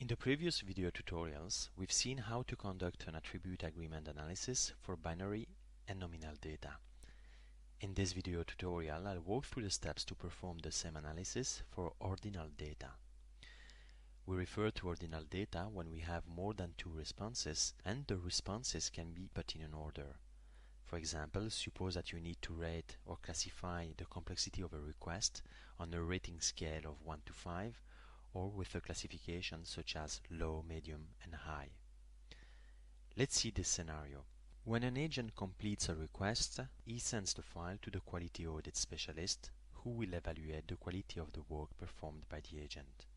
In the previous video tutorials, we've seen how to conduct an attribute agreement analysis for binary and nominal data. In this video tutorial, I'll walk through the steps to perform the same analysis for ordinal data. We refer to ordinal data when we have more than two responses, and the responses can be put in an order. For example, suppose that you need to rate or classify the complexity of a request on a rating scale of 1 to 5, or with a classification such as low, medium, and high. Let's see this scenario. When an agent completes a request, he sends the file to the quality audit specialist, who will evaluate the quality of the work performed by the agent.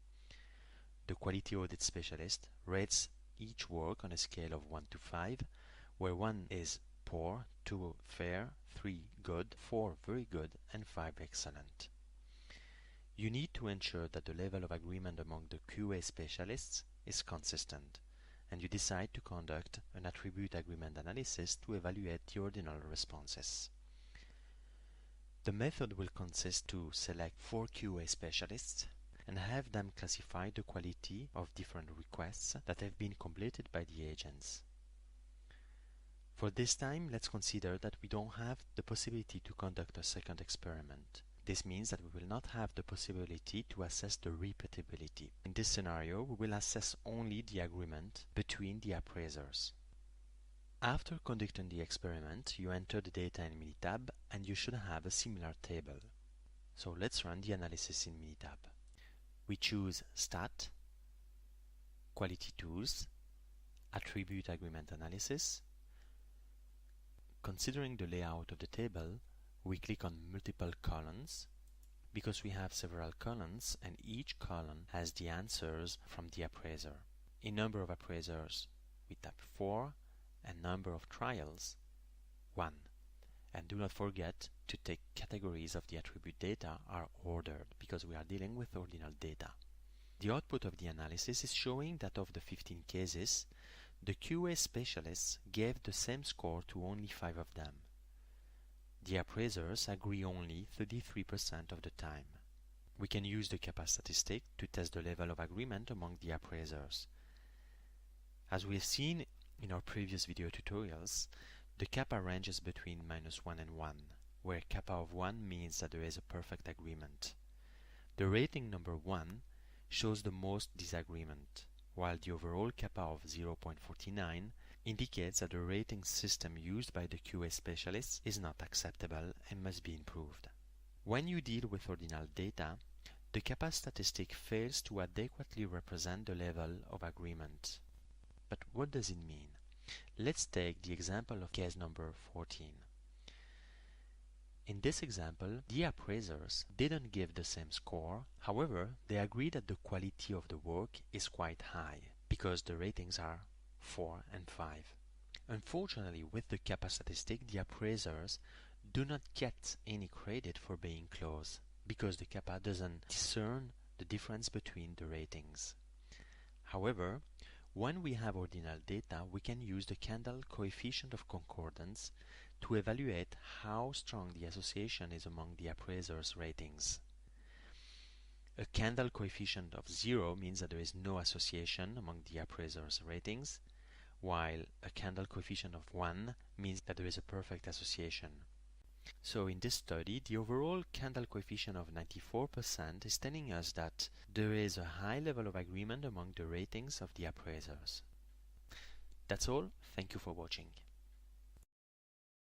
The quality audit specialist rates each work on a scale of 1 to 5, where 1 is poor, 2 fair, 3 good, 4 very good, and 5 excellent. You need to ensure that the level of agreement among the QA specialists is consistent, and you decide to conduct an attribute agreement analysis to evaluate the ordinal responses. The method will consist to select 4 QA specialists and have them classify the quality of different requests that have been completed by the agents. For this time, let's consider that we don't have the possibility to conduct a second experiment. This means that we will not have the possibility to assess the repeatability. In this scenario, we will assess only the agreement between the appraisers. After conducting the experiment, you enter the data in Minitab and you should have a similar table. So let's run the analysis in Minitab. We choose Stat, Quality Tools, Attribute Agreement Analysis. Considering the layout of the table, we click on multiple columns because we have several columns and each column has the answers from the appraiser. In number of appraisers, we tap 4 and number of trials 1. And do not forget to take categories of the attribute data are ordered because we are dealing with ordinal data. The output of the analysis is showing that of the 15 cases, the QA specialists gave the same score to only 5 of them. The appraisers agree only 33% of the time. We can use the kappa statistic to test the level of agreement among the appraisers. As we have seen in our previous video tutorials, the kappa ranges between -1 and 1, where kappa of 1 means that there is a perfect agreement. The rating number 1 shows the most disagreement, while the overall kappa of 0.49 indicates that the rating system used by the QA specialists is not acceptable and must be improved. When you deal with ordinal data, the kappa statistic fails to adequately represent the level of agreement. But what does it mean? Let's take the example of case number 14. In this example, the appraisers didn't give the same score. However, they agree that the quality of the work is quite high because the ratings are 4 and 5. Unfortunately, with the kappa statistic, the appraisers do not get any credit for being close because the kappa doesn't discern the difference between the ratings. However, when we have ordinal data, we can use the Kendall coefficient of concordance to evaluate how strong the association is among the appraisers' ratings. A Kendall coefficient of 0 means that there is no association among the appraisers' ratings, while a Kendall coefficient of 1 means that there is a perfect association. So in this study, the overall Kendall coefficient of 94% is telling us that there is a high level of agreement among the ratings of the appraisers. That's all. Thank you for watching.